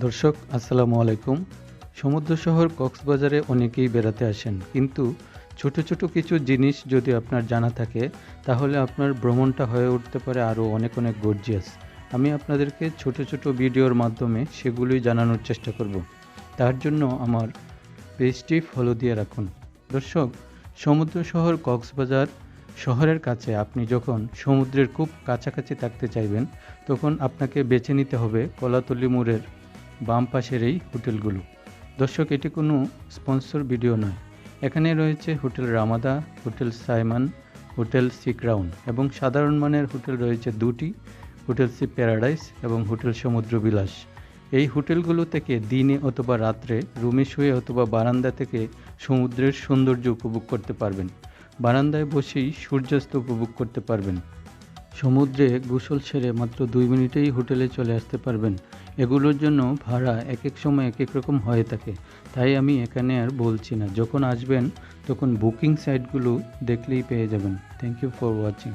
দর্শক আসসালামু আলাইকুম। সমুদ্র শহর কক্সবাজারে অনেকেই বেড়াতে আসেন, কিন্তু ছোট ছোট কিছু জিনিস যদি আপনার জানা থাকে তাহলে আপনার ভ্রমণটা হয়ে উঠতে পারে আরও অনেক অনেক গর্জিয়াস। আমি আপনাদেরকে ছোট ছোট ভিডিওর মাধ্যমে সেগুলোই জানানোর চেষ্টা করব। তার জন্য আমার পেজটি ফলো দিয়ে রাখুন। দর্শক, সমুদ্র শহর কক্সবাজার শহরের কাছে আপনি যখন সমুদ্রের খুব কাছাকাছি থাকতে চাইবেন, তখন আপনাকে বেছে নিতে হবে কলাতলি মোড়ের বাম পাশের এই হোটেলগুলো। দর্শক, এটি কোনো স্পন্সর ভিডিও নয়। এখানে রয়েছে hotel Ramada, hotel Saimon, hotel sea crown এবং সাধারণ মানের হোটেল রয়েছে দুটি, হোটেল সি প্যারাডাইস এবং হোটেল সমুদ্র বিলাস। এই হোটেলগুলো থেকে দিনে অথবা রাত্রে রুমে শুয়ে অথবা বারান্দা থেকে সমুদ্রের সৌন্দর্য উপভোগ করতে পারবেন। বারান্দায় বসেই সূর্যাস্ত উপভোগ করতে পারবেন। সমুদ্রে গোসল সেরে মাত্র 2 মিনিটেই হোটেলে চলে আসতে পারবেন। এগুলোর জন্য ভাড়া এক এক সময় এক এক রকম হয়ে থাকে, তাই আমি এখানে আর বলছি না। যখন আসবেন তখন বুকিং সাইটগুলো দেখলেই পেয়ে যাবেন। Thank you for watching.